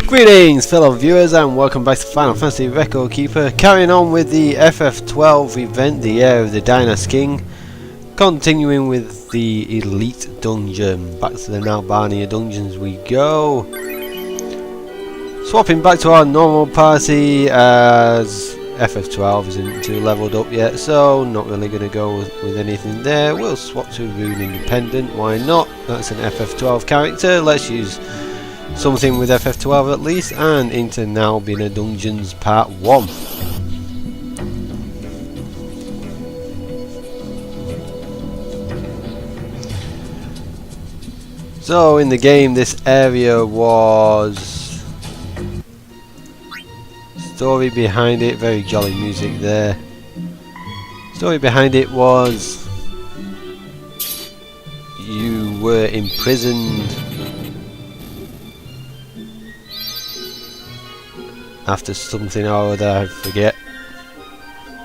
Greetings fellow viewers and welcome back to Final Fantasy Record Keeper, carrying on with the FF12 event, the Heir of the Dynast-King, continuing with the Elite Dungeon. Back to the Albania dungeons we go. Swapping back to our normal party as FF12 isn't too leveled up yet, so not really going to go with anything there. We'll swap to Rune Independent, why not? That's an FF12 character. Let's use something with FF12 at least, and into Albania Dungeons Part 1. So in the game this area was... story behind it, very jolly music there. Story behind it was... you were imprisoned after something or other, I forget.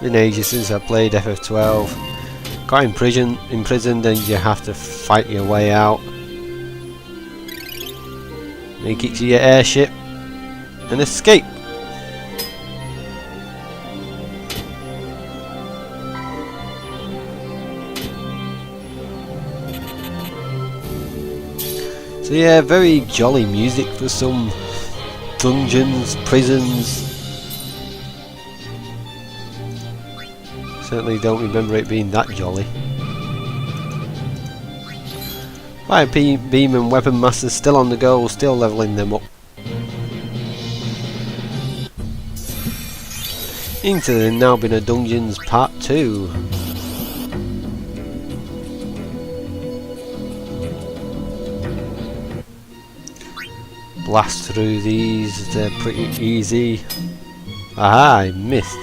Been ages since I played FF12. Got imprisoned and you have to fight your way out. Make it to your airship and escape. So yeah, very jolly music for some dungeons, prisons. Certainly don't remember it being that jolly. Fire beam and weapon masters still on the go, still leveling them up. Into the Albania Dungeons Part 2. Blast through these, they're pretty easy. Aha, I missed.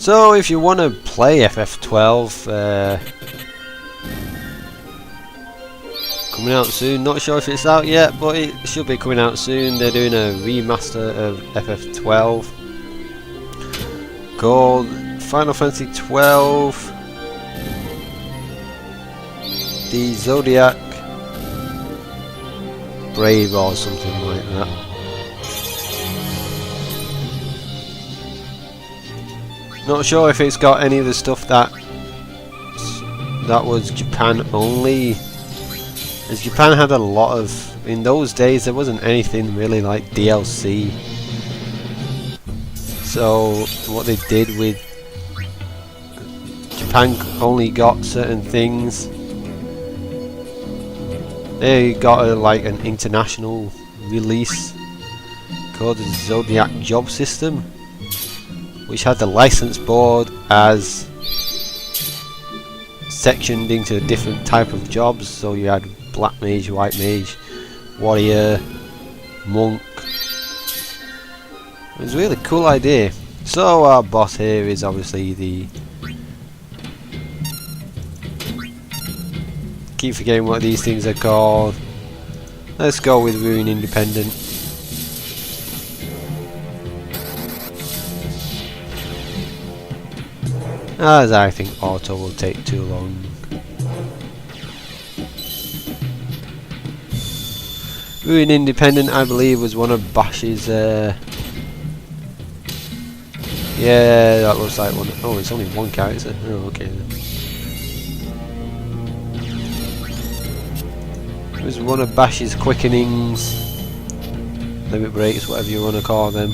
So if you want to play FF12, coming out soon, not sure if it's out yet, but it should be coming out soon. They're doing a remaster of FF12 called Final Fantasy 12 The Zodiac Brave or something like that. Not sure if it's got any of the stuff that was Japan only, as Japan had a lot of, in those days there wasn't anything really like DLC. So what they did with Japan only got certain things. They got like an international release called the Zodiac Job System, which had the license board as sectioned into different type of jobs. So you had black mage, white mage, warrior, monk. It was a really cool idea. So our boss here is obviously the... keep forgetting what these things are called. Let's go with Rune Independent. As I think auto will take too long. Rune Independent, I believe, was one of Bash's. Yeah, that looks like one. Oh, it's only one character. Oh, okay then. It was one of Bash's quickenings, limit breaks, whatever you want to call them.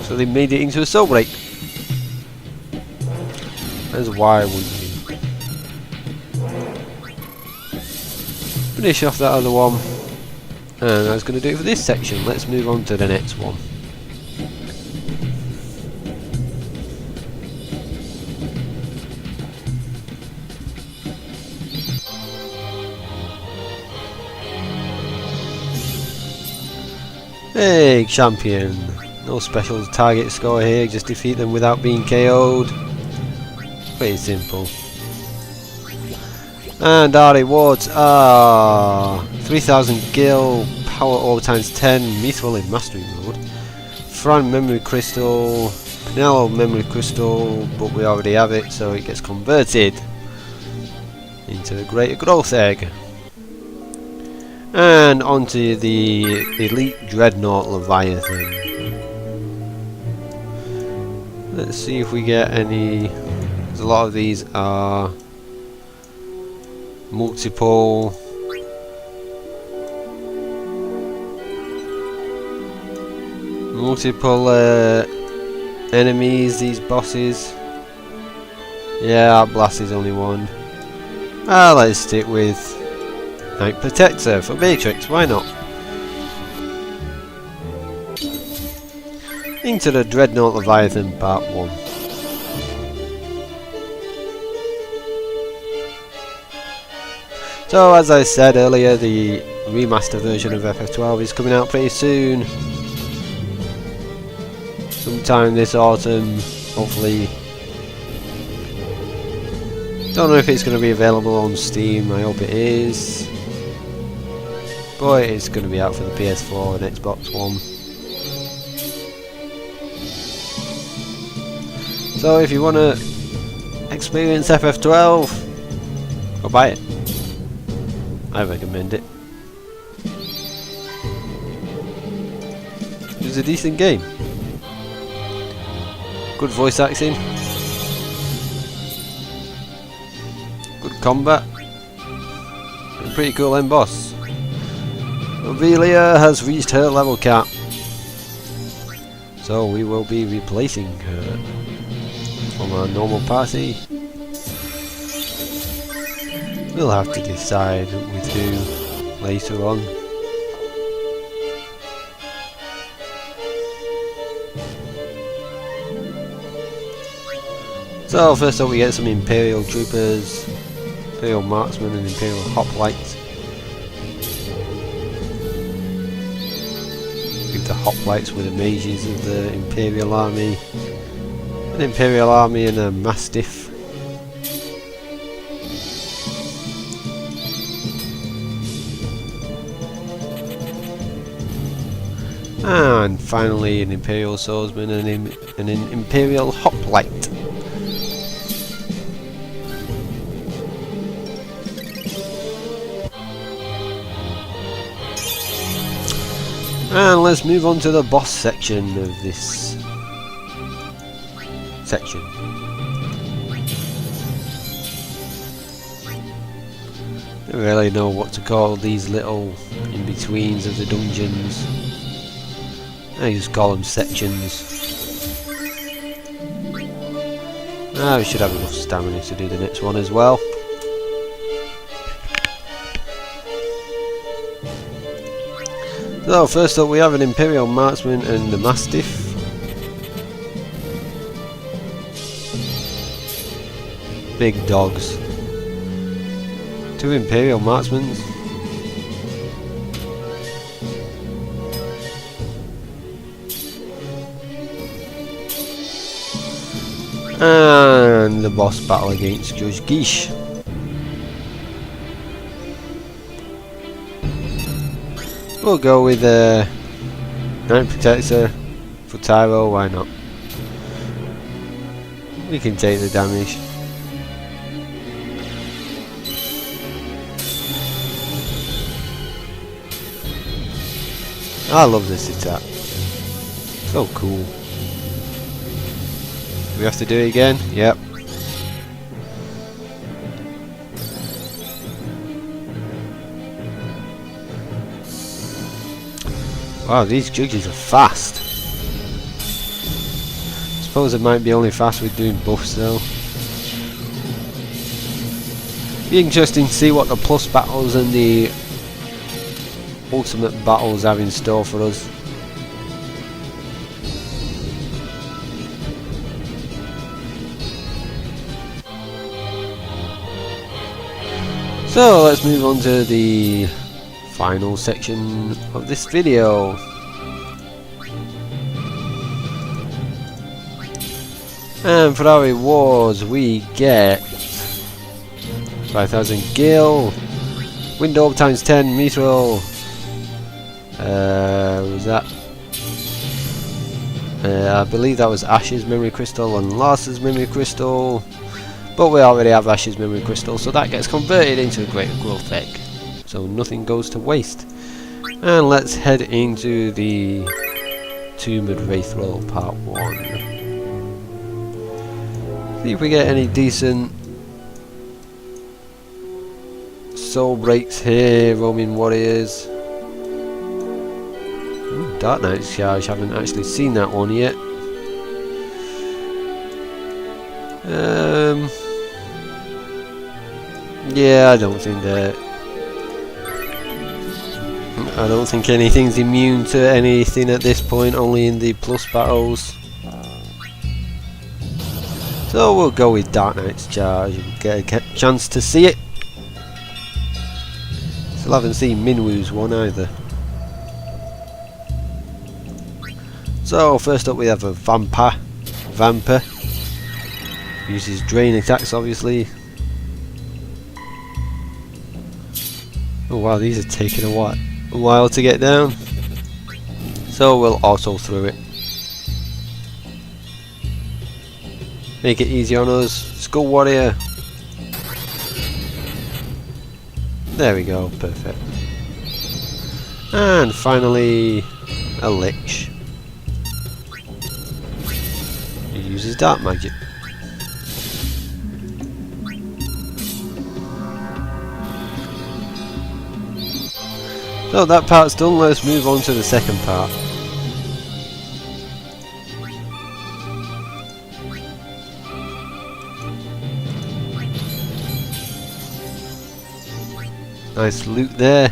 So they made it into a soul break. As why would you? Finish off that other one. And that's going to do it for this section. Let's move on to the next one. Hey, champion. No special target score here, just defeat them without being KO'd. Pretty simple. And our rewards are 3000 gil, power over times 10, mithril in mastery mode, Fran memory crystal, Penelo memory crystal, but we already have it, so it gets converted into the greater growth egg. And onto the elite dreadnought Leviathan. Let's see if we get any. Because a lot of these are multiple enemies, these bosses. Yeah, our blast is only one. Let's stick with Knight Protector for Matrix, why not? Into the Dreadnought Leviathan Part 1. So as I said earlier, the remaster version of FF12 is coming out pretty soon. Sometime this autumn, hopefully. Don't know if it's going to be available on Steam, I hope it is. But it's going to be out for the PS4 and Xbox One. So if you want to experience FF12, go buy it. I recommend it. It's a decent game. Good voice acting. Good combat. And pretty cool end boss. Aurelia has reached her level cap. So we will be replacing her from our normal party. We'll have to decide with who later on. So first up we get some Imperial Troopers, Imperial Marksmen and Imperial Hoplites. I think the Hoplites were the mages of the Imperial Army. An Imperial Army and a Mastiff. And finally an Imperial Swordsman and an Imperial Hoplite. And let's move on to the boss section of this section. I don't really know what to call these little in-betweens of the dungeons. I just call them sections. We should have enough stamina to do the next one as well. So first up we have an Imperial Marksman and the Mastiff. Big dogs. Two Imperial Marksmen. And the boss battle against Judge Guiche. We'll go with Knight Protector for Tyro, why not? We can take the damage. I love this attack. So cool. We have to do it again? Yep. Wow, these judges are fast. Suppose it might be only fast with doing buffs though. Be interesting to see what the plus battles and the ultimate battles have in store for us. So let's move on to the final section of this video. And for our rewards we get 5,000 gil, window times 10 mithril, was that I believe that was Ash's memory crystal and Lars's memory crystal, but we already have Ash's memory crystal, so that gets converted into a greater growth egg, so nothing goes to waste. And let's head into the Tomb of Wraithril Part 1. See if we get any decent soul breaks here, roaming warriors. Ooh, Dark Knight's Charge, haven't actually seen that one yet. Yeah, I don't think anything's immune to anything at this point, only in the plus battles. So we'll go with Dark Knight's Charge and get a chance to see it. Still haven't seen Minwu's one either. So first up we have a Vamper. Uses drain attacks obviously. Oh wow, these are taking a while to get down. So we'll auto through it. Make it easy on us. Skull Warrior. There we go, perfect. And finally a Lich. He uses dark magic. So that part's done, let's move on to the second part. Nice loot there.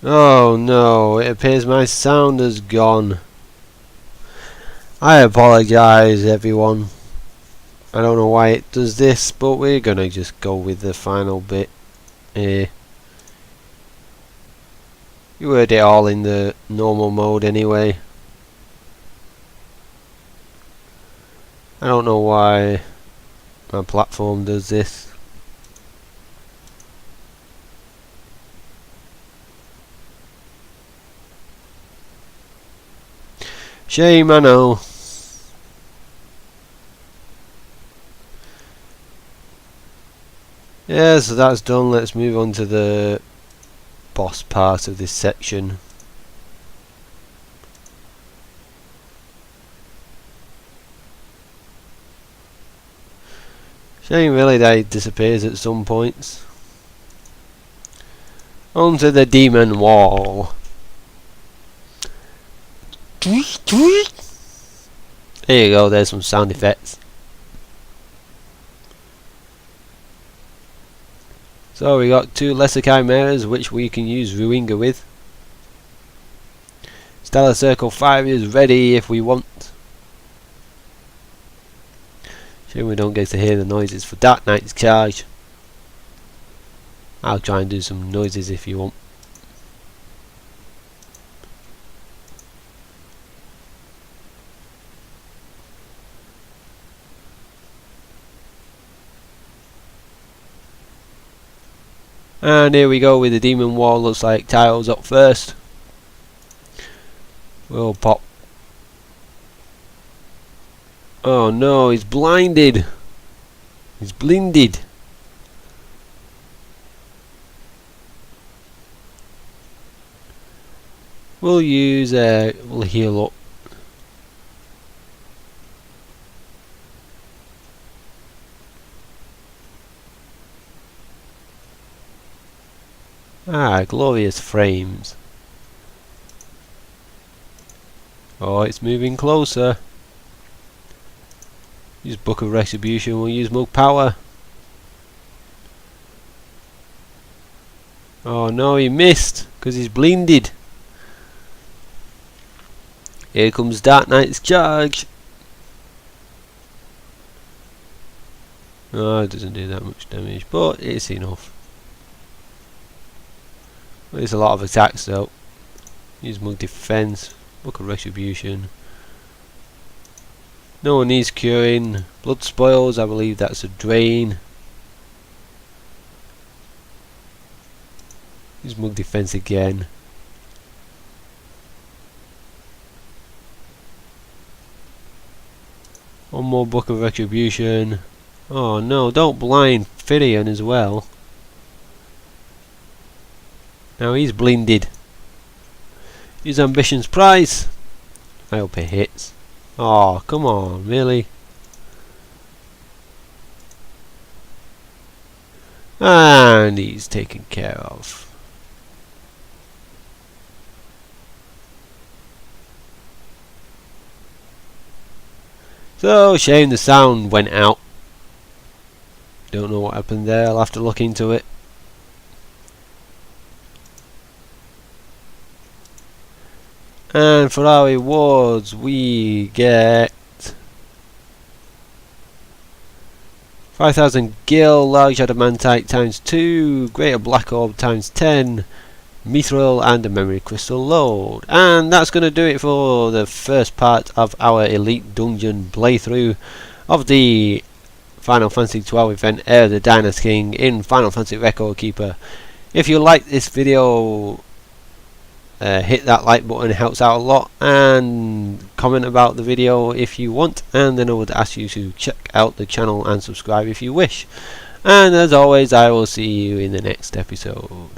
Oh no, it appears my sound has gone. I apologise everyone. I don't know why it does this, but we're gonna just go with the final bit here. You heard it all in the normal mode anyway. I don't know why my platform does this. Shame, I know. Yeah, so that's done. Let's move on to the boss part of this section. Shame really that it disappears at some points. On to the demon wall. There you go, there's some sound effects. So we got two lesser chimeras which we can use Ruinga with. Stellar Circle 5 is ready if we want. Shame we don't get to hear the noises for Dark Knight's Charge. I'll try and do some noises if you want. And here we go with the demon wall. Looks like tiles up first. We'll pop. Oh no, he's blinded. He's blinded. We'll use we'll heal up. Ah, glorious frames. Oh, it's moving closer. Use Book of Retribution, we'll use Mug Power. Oh no, he missed, because he's blinded. Here comes Dark Knight's Charge. Oh, it doesn't do that much damage, but it's enough. There's a lot of attacks though. Use Mug Defense. Book of Retribution. No one needs curing. Blood Spoils, I believe that's a drain. Use Mug Defense again. One more Book of Retribution. Oh no, don't blind Firion as well. Now he's blinded. Use Ambition's Price. I hope it hits. Oh, come on, really? And he's taken care of. So, shame the sound went out. Don't know what happened there, I'll have to look into it. And for our rewards, we get 5,000 gil, large adamantite times 2, greater black orb times 10, mithril, and a memory crystal load. And that's going to do it for the first part of our elite dungeon playthrough of the Final Fantasy 12 event, Heir the Dynast-King in Final Fantasy Record Keeper. If you like this video, hit that like button, it helps out a lot, and comment about the video if you want, and then I would ask you to check out the channel and subscribe if you wish. And as always, I will see you in the next episode.